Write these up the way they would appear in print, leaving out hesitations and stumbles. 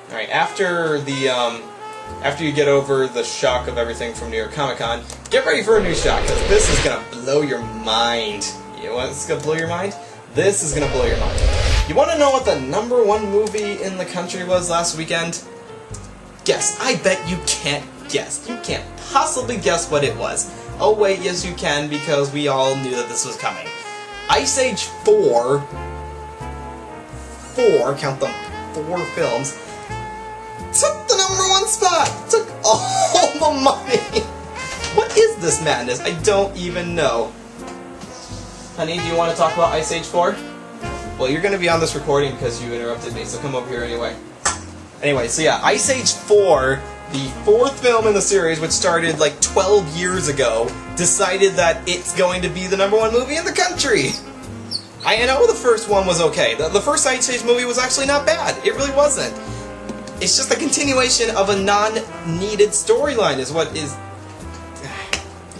Alright, after you get over the shock of everything from New York Comic Con, get ready for a new shock, because this is gonna blow your mind. You know what's gonna blow your mind? This is gonna blow your mind. You wanna know what the #1 movie in the country was last weekend? Guess. I bet you can't guess. You can't possibly guess what it was. Oh wait, yes you can, because we all knew that this was coming. Ice Age 4, count them, 4 films, took the #1 spot! Took all the money! What is this madness? I don't even know. Honey, do you want to talk about Ice Age 4? Well, you're going to be on this recording because you interrupted me, so come over here anyway. Anyway, so yeah, Ice Age 4, the 4th film in the series, which started like 12 years ago, decided that it's going to be the #1 movie in the country! I know the first one was okay. The first Ice Age movie was actually not bad. It really wasn't. It's just a continuation of a non-needed storyline is what is...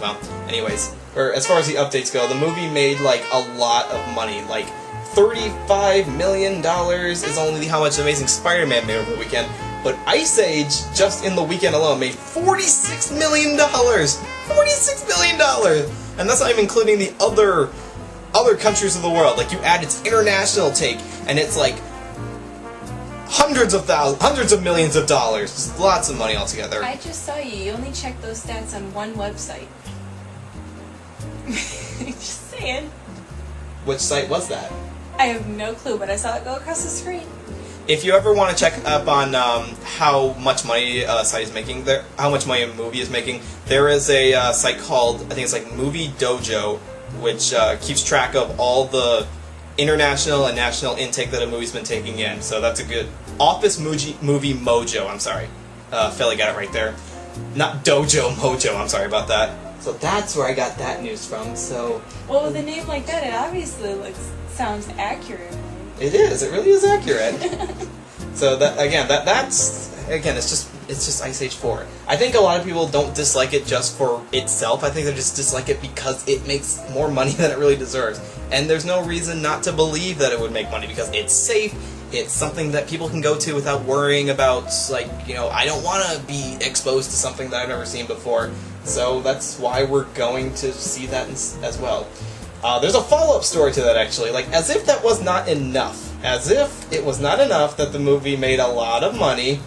Well, anyways, as far as the updates go, the movie made like a lot of money. Like $35 million is only how much Amazing Spider-Man made over the weekend. But Ice Age, just in the weekend alone, made $46 million! $46 million! And that's not even including the other countries of the world. Like, you add its international take, and it's like hundreds of millions of dollars. Just lots of money altogether. I just saw you. You only check those stats on one website. Just saying. Which site was that? I have no clue, but I saw it go across the screen. If you ever want to check up on how much money a site is making, how much money a movie is making, there is a site called, I think it's like Movie Dojo, which keeps track of all the international and national intake that a movie's been taking in. So that's a good... Office Movie Mojo, I'm sorry. Philly got it right there. Not Dojo Mojo, I'm sorry about that. So that's where I got that news from, so... Well, with a name like that, it obviously sounds accurate. It is. It really is accurate. So that's it's just Ice Age 4. I think a lot of people don't dislike it just for itself. I think they just dislike it because it makes more money than it really deserves. And there's no reason not to believe that it would make money because it's safe. It's something that people can go to without worrying about, like, you know, I don't want to be exposed to something that I've never seen before. So that's why we're going to see that as well. There's a follow-up story to that, actually. Like, as if that was not enough. As if it was not enough that the movie made a lot of money.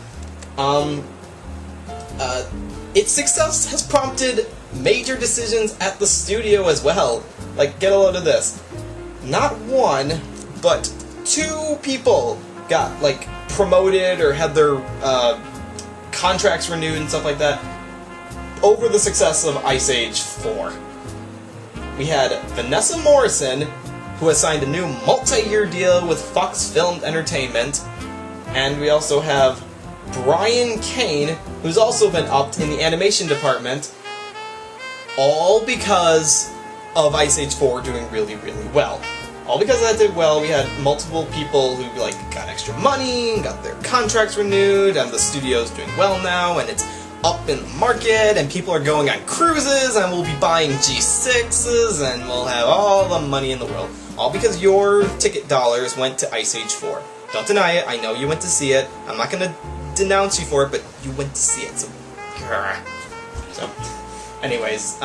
Its success has prompted major decisions at the studio as well. Like, get a load of this. Not one, but 2 people got, like, promoted or had their contracts renewed and stuff like that over the success of Ice Age 4. We had Vanessa Morrison, who has signed a new multi-year deal with Fox Film Entertainment, and we also have Brian Kane, who's also been upped in the animation department, all because of Ice Age 4 doing really, really well. All because that did well, we had multiple people who like got extra money, got their contracts renewed, and the studio's doing well now, and it's up in the market, and people are going on cruises, and we'll be buying G6s, and we'll have all the money in the world. All because your ticket dollars went to Ice Age 4. Don't deny it, I know you went to see it. I'm not gonna denounce you for it, but you went to see it, so... anyways,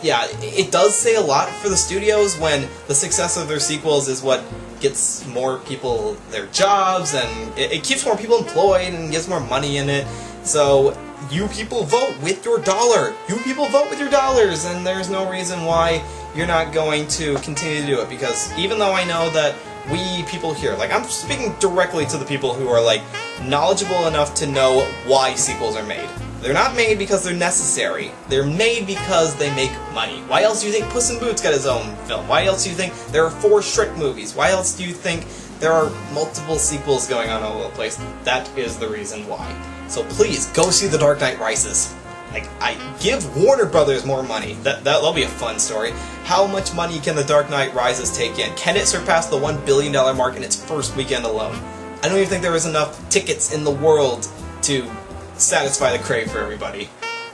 yeah, it does say a lot for the studios when the success of their sequels is what gets more people their jobs, and it keeps more people employed, and gets more money in it. So, you people vote with your dollar. You people vote with your dollars, and there's no reason why you're not going to continue to do it, because even though I know that we people here, like, I'm speaking directly to the people who are, like, knowledgeable enough to know why sequels are made. They're not made because they're necessary. They're made because they make money. Why else do you think Puss in Boots got his own film? Why else do you think there are 4 Shrek movies? Why else do you think there are multiple sequels going on all over the place? That is the reason why. So please, go see The Dark Knight Rises. Like, I give Warner Brothers more money. That'll be a fun story. How much money can The Dark Knight Rises take in? Can it surpass the $1 billion mark in its first weekend alone? I don't even think there is enough tickets in the world to satisfy the crave for everybody.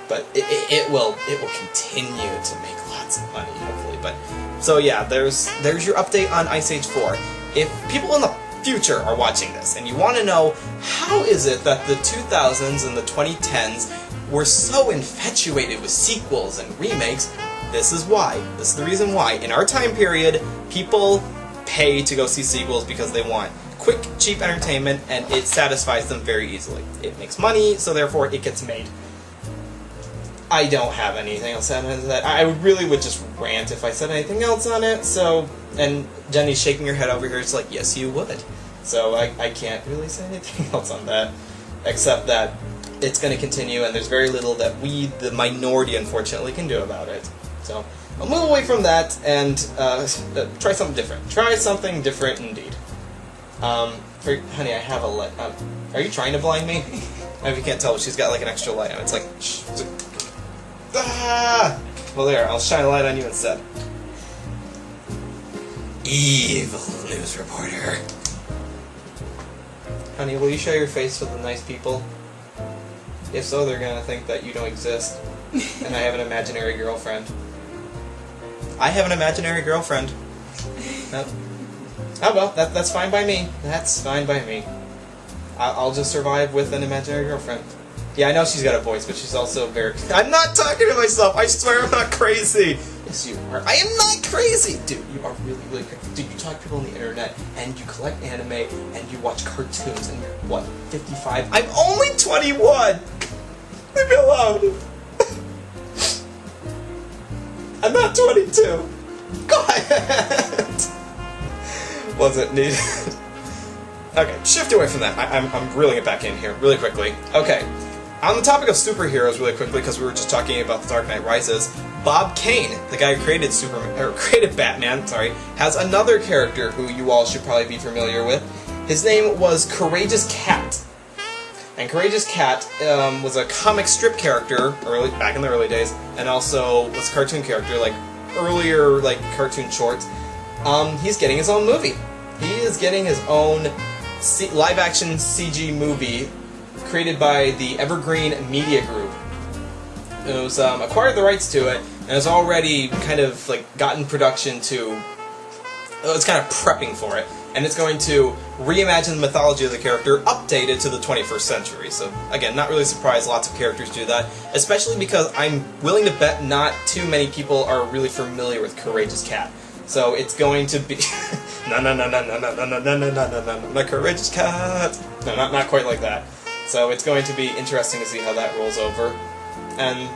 But it will continue to make lots of money, hopefully. But so yeah, there's your update on Ice Age 4. If people in the future are watching this and you want to know how is it that the 2000s and the 2010s were so infatuated with sequels and remakes? This is why. This is the reason why. In our time period, people pay to go see sequels because they want quick, cheap entertainment, and it satisfies them very easily. It makes money, so therefore it gets made. I don't have anything else to add to that. I really would just rant if I said anything else on it, so... And Jenny's shaking her head over here, it's like, yes, you would. So I can't really say anything else on that, except that it's going to continue, and there's very little that we, the minority, unfortunately, can do about it. So I'll move away from that and try something different. Try something different indeed. Honey, I have a light. Are you trying to blind me? If you can't tell, she's got like an extra light on. It's like, shh. Ah! Well, there. I'll shine a light on you instead. Evil news reporter. Honey, will you show your face to the nice people? If so, they're gonna think that you don't exist, and I have an imaginary girlfriend. I have an imaginary girlfriend. Oh well, that's fine by me. That's fine by me. I'll just survive with an imaginary girlfriend. Yeah, I know she's got a voice, but she's also very... I'm not talking to myself! I swear I'm not crazy! Yes, you are. I am not crazy! Dude, you are really, really crazy. Dude, you talk to people on the internet, and you collect anime, and you watch cartoons, and you're, what, 55? I'm only 21! Leave me alone! I'm not 22! Go ahead! Wasn't needed. Okay, shift away from that. I'm reeling it back in here, really quickly. Okay. On the topic of superheroes, really quickly, because we were just talking about The Dark Knight Rises, Bob Kane, the guy who created created Batman, has another character who you all should probably be familiar with. His name was Courageous Cat, and Courageous Cat was a comic strip character back in the early days, and also was a cartoon character, like earlier cartoon shorts. He's getting his own movie. He is getting his own live-action CG movie created by the Evergreen Media Group. It was acquired the rights to it, and has already kind of gotten production to... It's kind of prepping for it, and it's going to reimagine the mythology of the character, updated to the 21st century. So again, not really surprised lots of characters do that, especially because I'm willing to bet not too many people are really familiar with Courageous Cat. So it's going to be... no, Courageous Cat! No, not quite like that. So it's going to be interesting to see how that rolls over. And,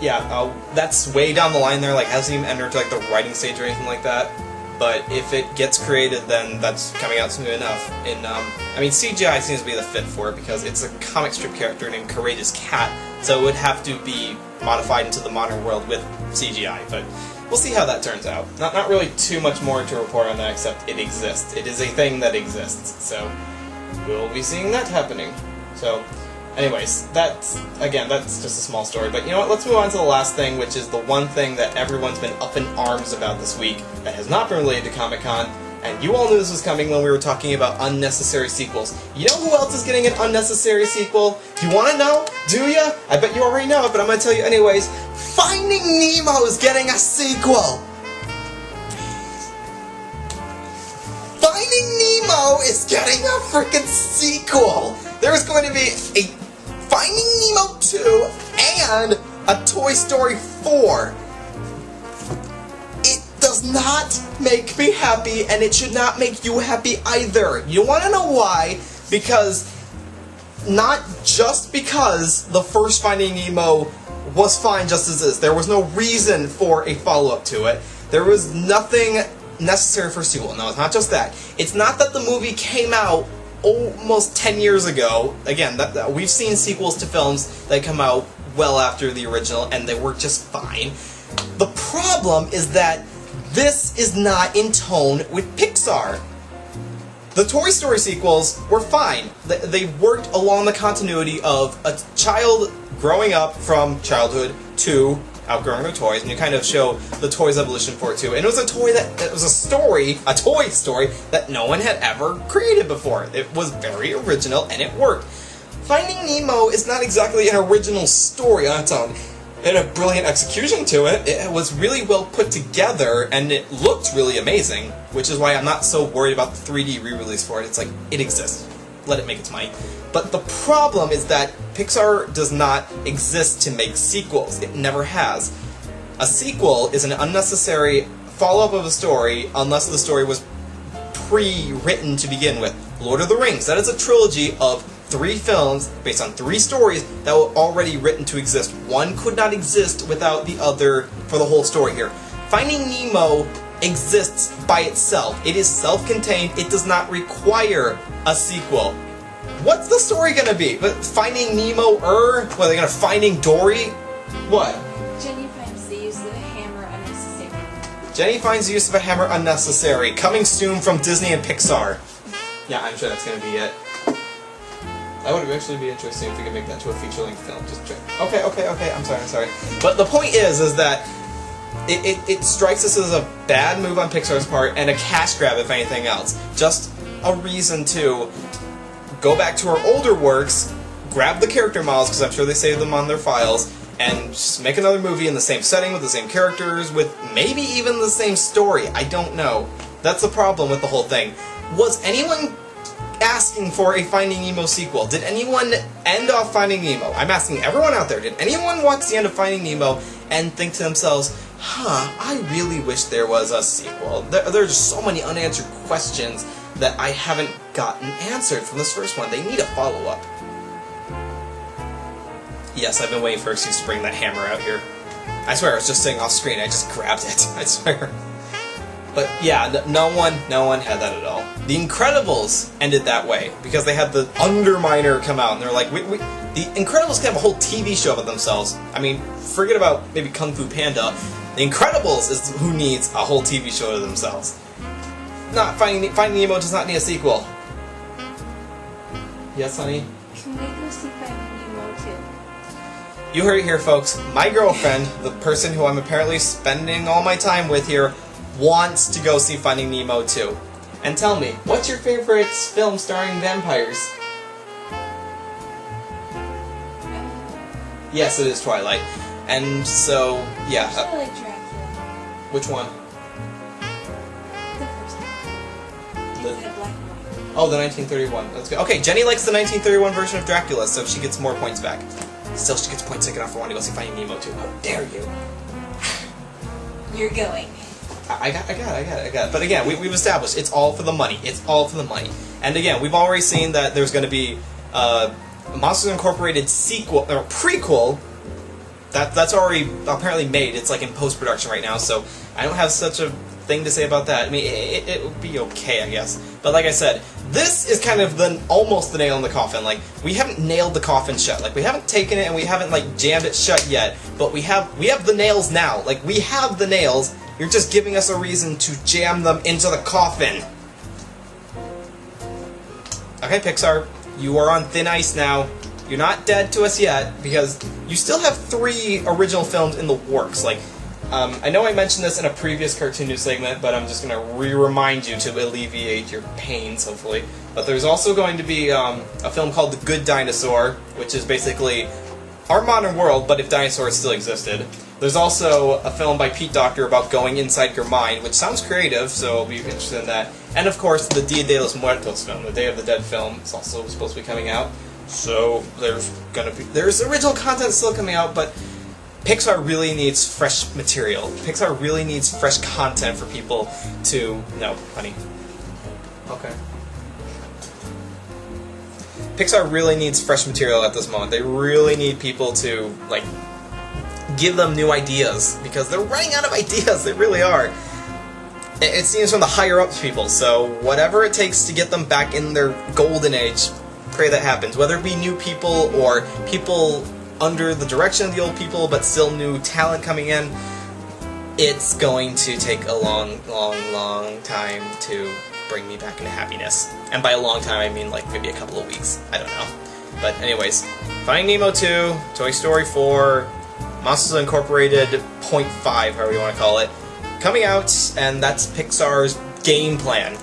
yeah, that's way down the line there, hasn't even entered the writing stage or anything like that. But if it gets created, then that's coming out soon enough. I mean, CGI seems to be the fit for it, because it's a comic strip character named Courageous Cat, so it would have to be modified into the modern world with CGI, but... We'll see how that turns out. Not really too much more to report on that, except it exists. It is a thing that exists, so we'll be seeing that happening. So, anyways, that's just a small story. But you know what, let's move on to the last thing, which is the one thing that everyone's been up in arms about this week that has not been related to Comic-Con, and you all knew this was coming when we were talking about unnecessary sequels. You know who else is getting an unnecessary sequel? Do you want to know? Do ya? I bet you already know it, but I'm going to tell you anyways. Finding Nemo is getting a sequel! Finding Nemo is getting a freaking sequel! There's going to be a Finding Nemo 2 and a Toy Story 4. It does not make me happy, and it should not make you happy either. You want to know why? Because, not just because the first Finding Nemo was fine just as is. There was no reason for a follow-up to it. There was nothing necessary for a sequel. No, it's not just that. It's not that the movie came out almost 10 years ago. Again, we've seen sequels to films that come out well after the original, and they work just fine. The problem is that this is not in tone with Pixar. The Toy Story sequels were fine. They worked along the continuity of a child growing up from childhood to outgrowing their toys, and you kind of show the toy's evolution for it too. And it was a toy it was a toy story that no one had ever created before. It was very original, and it worked. Finding Nemo is not exactly an original story on its own. It had a brilliant execution to it. It was really well put together, and it looked really amazing, which is why I'm not so worried about the 3D re-release for it. It's like, it exists. let it make its money. But the problem is that Pixar does not exist to make sequels. It never has. A sequel is an unnecessary follow-up of a story unless the story was pre-written to begin with. Lord of the Rings, that is a trilogy of 3 films based on 3 stories that were already written to exist. One could not exist without the other for the whole story here. Finding Nemo exists by itself. It is self-contained. It does not require a sequel. What's the story gonna be? Finding Nemo? What, are they gonna Finding Dory? What? Jenny finds the use of a hammer unnecessary. Jenny finds the use of a hammer unnecessary. Coming soon from Disney and Pixar. Yeah, I'm sure that's gonna be it. That would actually be interesting if we could make that to a feature-length film. Just check. Okay, I'm sorry. But the point is that it strikes us as a bad move on Pixar's part and a cash grab, if anything else. Just a reason to go back to our older works, grab the character models, because I'm sure they saved them on their files, and just make another movie in the same setting, with the same characters, with maybe even the same story. I don't know. That's the problem with the whole thing. Was anyone asking for a Finding Nemo sequel? Did anyone end off Finding Nemo? I'm asking everyone out there, did anyone watch the end of Finding Nemo and think to themselves, I really wish there was a sequel. There's just so many unanswered questions that I haven't gotten answered from this first one. They need a follow-up. Yes, I've been waiting for excuse to bring that hammer out here. I swear, I was just sitting off screen, I just grabbed it. I swear. But yeah, no one had that at all. The Incredibles ended that way, because they had the Underminer come out, and they're like, the Incredibles can have a whole TV show about themselves. I mean, forget about maybe Kung Fu Panda. The Incredibles is who needs a whole TV show to themselves. Finding Nemo does not need a sequel. Yes, honey? Can we go see Finding Nemo too? You heard it here, folks. My girlfriend, the person who I'm apparently spending all my time with here, wants to go see Finding Nemo too. And tell me, what's your favorite film starring vampires? Yes, it is Twilight. And so, yeah. I like Dracula. Which one? The first one. It's in black and white. Oh, the 1931. That's good. Okay, Jenny likes the 1931 version of Dracula, so she gets more points back. Still, she gets points taken off for wanting to go see Finding Nemo too. How dare you? You're going. I got it. But again, we've established it's all for the money. It's all for the money. And again, we've already seen that there's going to be a Monsters Incorporated sequel or prequel. That's already apparently made. It's like in post-production right now, so I don't have such a thing to say about that. I mean, it would be okay, I guess. But like I said, this is kind of almost the nail in the coffin. Like, we haven't nailed the coffin shut. Like, we haven't taken it and we haven't like jammed it shut yet. But we have the nails now. Like, we have the nails. You're just giving us a reason to jam them into the coffin. Okay, Pixar, you are on thin ice now. You're not dead to us yet, because you still have 3 original films in the works. Like, I know I mentioned this in a previous Cartoon News segment, but I'm just going to remind you to alleviate your pains, hopefully. But there's also going to be a film called The Good Dinosaur, which is basically our modern world, but if dinosaurs still existed. There's also a film by Pete Docter about going inside your mind, which sounds creative, so I'll be interested in that. And of course, the Dia de los Muertos film, the Day of the Dead film, is also supposed to be coming out. So there's original content still coming out, but Pixar really needs fresh material. Pixar really needs fresh content for people to... No, honey. Okay. Pixar really needs fresh material at this moment. They really need people to, like, give them new ideas, because they're running out of ideas. They really are. It seems from the higher-ups people, so whatever it takes to get them back in their golden age, pray that happens. Whether it be new people or people under the direction of the old people, but still new talent coming in, it's going to take a long time to bring me back into happiness. And by a long time, I mean like maybe a couple of weeks. I don't know. But anyways, Finding Nemo 2, Toy Story 4, Monsters Incorporated 0.5, however you want to call it, coming out, and that's Pixar's game plan.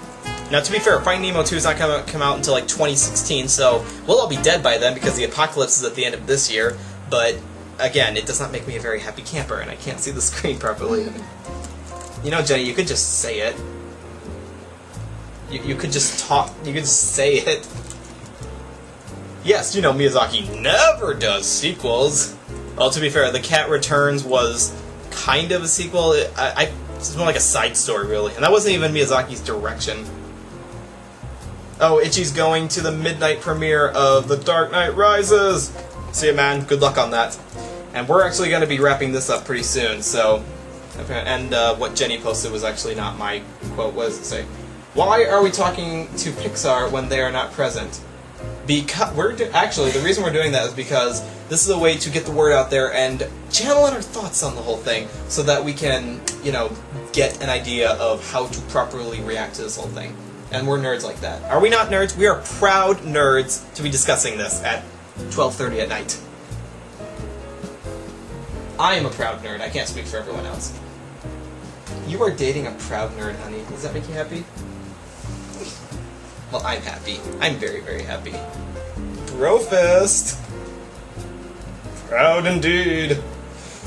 Now, to be fair, Finding Nemo 2 is not going to come out until like 2016, so we'll all be dead by then because the apocalypse is at the end of this year. But again, it does not make me a very happy camper, and I can't see the screen properly. You know, Jenny, you could just say it. You could just talk. You could just say it. Yes, you know, Miyazaki never does sequels. Well, to be fair, The Cat Returns was kind of a sequel. It's more like a side story, really. And that wasn't even Miyazaki's direction. Oh, Itchy's going to the midnight premiere of The Dark Knight Rises! See ya, man. Good luck on that. And we're actually going to be wrapping this up pretty soon, so... And what Jenny posted was actually not my quote. What does it say? Why are we talking to Pixar when they are not present? Because actually, the reason we're doing that is because this is a way to get the word out there and channel in our thoughts on the whole thing, so that we can, you know, get an idea of how to properly react to this whole thing. And we're nerds like that. Are we not nerds? We are proud nerds to be discussing this at 12:30 at night. I am a proud nerd. I can't speak for everyone else. You are dating a proud nerd, honey. Does that make you happy? Well, I'm happy. I'm very, very happy. Brofist! Proud indeed.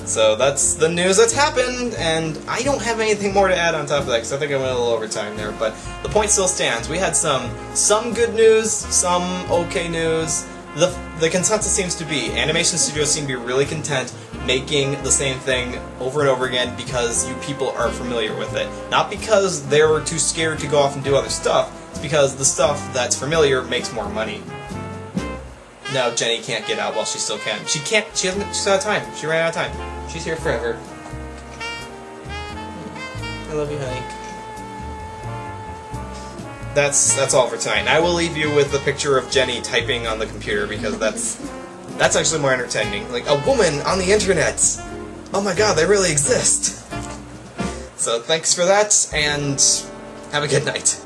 So that's the news that's happened, and I don't have anything more to add on top of that, because I think I went a little over time there, but the point still stands. We had some good news, some okay news. The consensus seems to be, animation studios seem to be really content making the same thing over and over again because you people are familiar with it. Not because they were too scared to go off and do other stuff, it's because the stuff that's familiar makes more money. No, Jenny can't get out while she still can. She's out of time. She ran out of time. She's here forever. I love you, honey. That's all for tonight. And I will leave you with the picture of Jenny typing on the computer because that's actually more entertaining. Like, a woman on the internet! Oh my god, they really exist! So thanks for that, and have a good night.